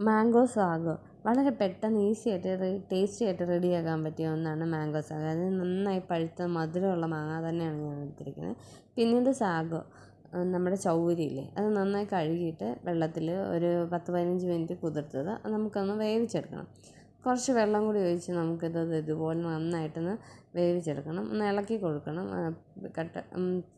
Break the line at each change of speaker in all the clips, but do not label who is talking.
Mango sago വളരെ പെട്ടെന്ന് easy ആയിട്ട് ടേസ്റ്റി ആയിട്ട് റെഡിയാക്കാൻ പറ്റിയ ഒന്നാണ് മാംഗോ സാഗോ. അത് നന്നായി പഴുത്ത മധുരമുള്ള മാങ്ങ തന്നെയാണ് ഞാൻ എടുത്തിരിക്കുന്നത്. പിന്നീട് സാഗോ, നമ്മുടെ ചൗവരിയില്ലേ, അത് നന്നായി കഴുകിയിട്ട് വെള്ളത്തിൽ ഒരു 10-15 മിനിറ്റ് കുതിർത്തത് നമുക്കൊന്ന് വേവിച്ചെടുക്കണം. കുറച്ച് വെള്ളം കൂടി ഒഴിച്ച് നമുക്കിത് ഇതുപോലെ നന്നായിട്ടൊന്ന് വേവിച്ചെടുക്കണം. ഒന്ന് ഇളക്കി കൊടുക്കണം.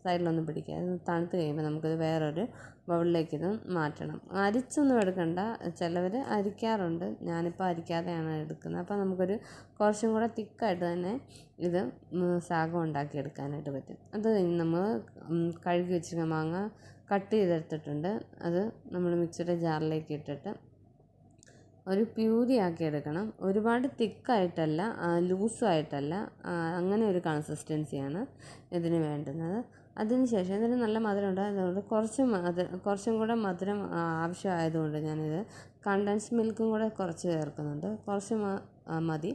സൈഡിലൊന്ന് പിടിക്കുക. അത് തണുത്ത് കഴിയുമ്പോൾ നമുക്കിത് വേറൊരു ബൗളിലേക്ക് ഇത് മാറ്റണം. അരിച്ചൊന്നും എടുക്കണ്ട. ചിലവർ അരിക്കാറുണ്ട്, ഞാനിപ്പോൾ അരിക്കാതെയാണ് എടുക്കുന്നത്. അപ്പോൾ നമുക്കൊരു കുറച്ചും കൂടെ തിക്കായിട്ട് തന്നെ ഇത് സാഗോ ഉണ്ടാക്കിയെടുക്കാനായിട്ട് പറ്റും. അത് കഴിഞ്ഞ് നമ്മൾ കഴുകി വെച്ചിരിക്കുന്ന മാങ്ങ കട്ട് ചെയ്തെടുത്തിട്ടുണ്ട്. അത് നമ്മൾ മിക്സിയുടെ ജാറിലേക്ക് ഇട്ടിട്ട് ഒരു പ്യൂരി ആക്കി എടുക്കണം. ഒരുപാട് തിക്കായിട്ടല്ല, ലൂസുമായിട്ടല്ല, അങ്ങനെ ഒരു കൺസിസ്റ്റൻസിയാണ് ഇതിന് വേണ്ടുന്നത്. അതിന് ശേഷം ഇതിന് നല്ല മധുരമുണ്ട്. അതുകൊണ്ട് കുറച്ചും കൂടെ മധുരം ആവശ്യമായതുകൊണ്ട് ഞാനിത് കണ്ടൻസ് മിൽക്കും കൂടെ കുറച്ച് ചേർക്കുന്നുണ്ട്. കുറച്ച് മതി.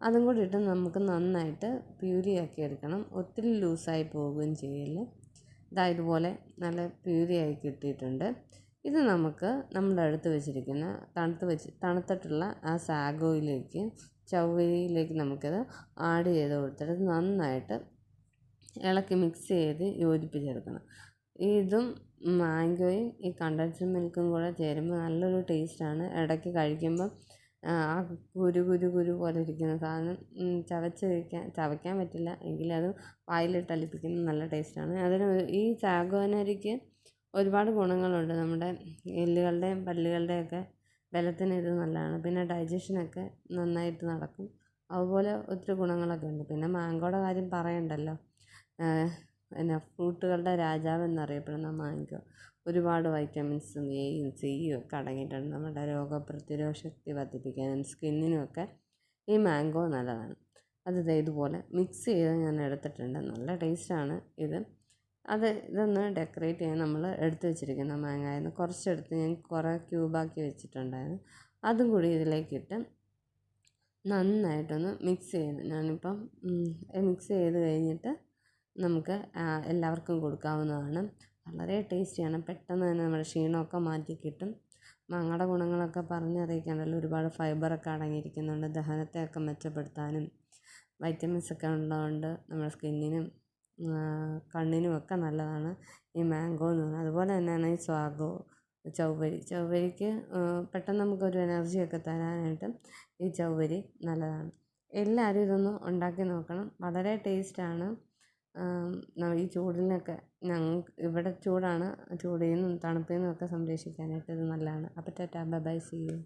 അതും കൂടി ഇട്ട് നമുക്ക് നന്നായിട്ട് പ്യൂരി ആക്കി എടുക്കണം. ഒത്തിരി ലൂസായി പോവുകയും ചെയ്യില്ല. ഇതുപോലെ നല്ല പ്യൂരി ആയി കിട്ടിയിട്ടുണ്ട്. ഇത് നമുക്ക് നമ്മുടെ അടുത്ത് വെച്ചിരിക്കുന്ന തണുത്തിട്ടുള്ള ആ സാഗോയിലേക്ക്, ചൗവരിയിലേക്ക് നമുക്കിത് ആഡ് ചെയ്ത് കൊടുത്തിട്ട് നന്നായിട്ട് ഇളക്കി മിക്സ് ചെയ്ത് യോജിപ്പിച്ചെടുക്കണം. ഇതും മാംഗോയും ഈ കണ്ടൻസ്ഡ് മിൽക്കും കൂടെ ചേരുമ്പോൾ നല്ലൊരു ടേസ്റ്റാണ്. ഇടയ്ക്ക് കഴിക്കുമ്പം ആ കുരു പോലെ ഇരിക്കുന്ന സാധനം ചവയ്ക്കാൻ പറ്റില്ല, എങ്കിലും അത് വായിലിട്ട് അലിപ്പിക്കുന്നത് നല്ല ടേസ്റ്റാണ്. ഈ സാഗോനരിക്ക് ഒരുപാട് ഗുണങ്ങളുണ്ട്. നമ്മുടെ എല്ലുകളുടെയും പല്ലുകളുടെയൊക്കെ ബലത്തിന് ഇത് നല്ലതാണ്. പിന്നെ ഡൈജഷനൊക്കെ നന്നായിട്ട് നടക്കും. അതുപോലെ ഒത്തിരി ഗുണങ്ങളൊക്കെ ഉണ്ട്. പിന്നെ മാംഗോയുടെ കാര്യം പറയണ്ടല്ലോ. ഫ്രൂട്ടുകളുടെ രാജാവ് എന്നറിയപ്പെടുന്ന മാംഗോ ഒരുപാട് വൈറ്റമിൻസും എയും സിയും ഒക്കെ അടങ്ങിയിട്ടുണ്ട്. നമ്മുടെ രോഗപ്രതിരോധ ശക്തി വർദ്ധിപ്പിക്കാനും സ്കിന്നിനുമൊക്കെ ഈ മാംഗോ നല്ലതാണ്. അത് ഇതുപോലെ മിക്സ് ചെയ്ത് ഞാൻ എടുത്തിട്ടുണ്ട്. നല്ല ടേസ്റ്റാണ് ഇത്. ഇതൊന്ന് ഡെക്കറേറ്റ് ചെയ്യാൻ നമ്മൾ എടുത്ത് വെച്ചിരിക്കുന്ന മാങ്ങായിരുന്നു കുറച്ചെടുത്ത് ഞാൻ കുറേ ക്യൂബാക്കി വെച്ചിട്ടുണ്ടായിരുന്നു. അതും കൂടി ഇതിലേക്കിട്ട് നന്നായിട്ടൊന്ന് മിക്സ് ചെയ്ത് ഞാനിപ്പം മിക്സ് ചെയ്ത് കഴിഞ്ഞിട്ട് നമുക്ക് എല്ലാവർക്കും കൊടുക്കാവുന്നതാണ്. വളരെ ടേസ്റ്റിയാണ്. പെട്ടെന്ന് തന്നെ നമ്മുടെ ക്ഷീണമൊക്കെ മാറ്റി കിട്ടും. മാങ്ങയുടെ ഗുണങ്ങളൊക്കെ പറഞ്ഞറിയിക്കാണ്ടല്ലോ. ഒരുപാട് ഫൈബറൊക്കെ അടങ്ങിയിരിക്കുന്നുണ്ട്. ദഹനത്തെയൊക്കെ മെച്ചപ്പെടുത്താനും വൈറ്റമിൻസൊക്കെ ഉള്ളതുകൊണ്ട് നമ്മുടെ സ്കിന്നിനും കണ്ണിനുമൊക്കെ നല്ലതാണ് ഈ മാംഗോ എന്ന് പറയുന്നത്. അതുപോലെ തന്നെയാണ് ഈ ചൗവരിക്ക് പെട്ടെന്ന് നമുക്കൊരു എനർജിയൊക്കെ തരാനായിട്ട് ഈ ചൗവരി നല്ലതാണ്. എല്ലാവരും ഇതൊന്ന് ഉണ്ടാക്കി നോക്കണം. വളരെ ടേസ്റ്റാണ്. ഈ ചൂടിനൊക്കെ ഇവിടെ ചൂടാണ്, ചൂടിൽ നിന്നും തണുപ്പിൽ നിന്നും ഒക്കെ സംരക്ഷിക്കാനായിട്ട് ഇത് നല്ലതാണ്. അപ്പോൾ tata, bye bye, see U.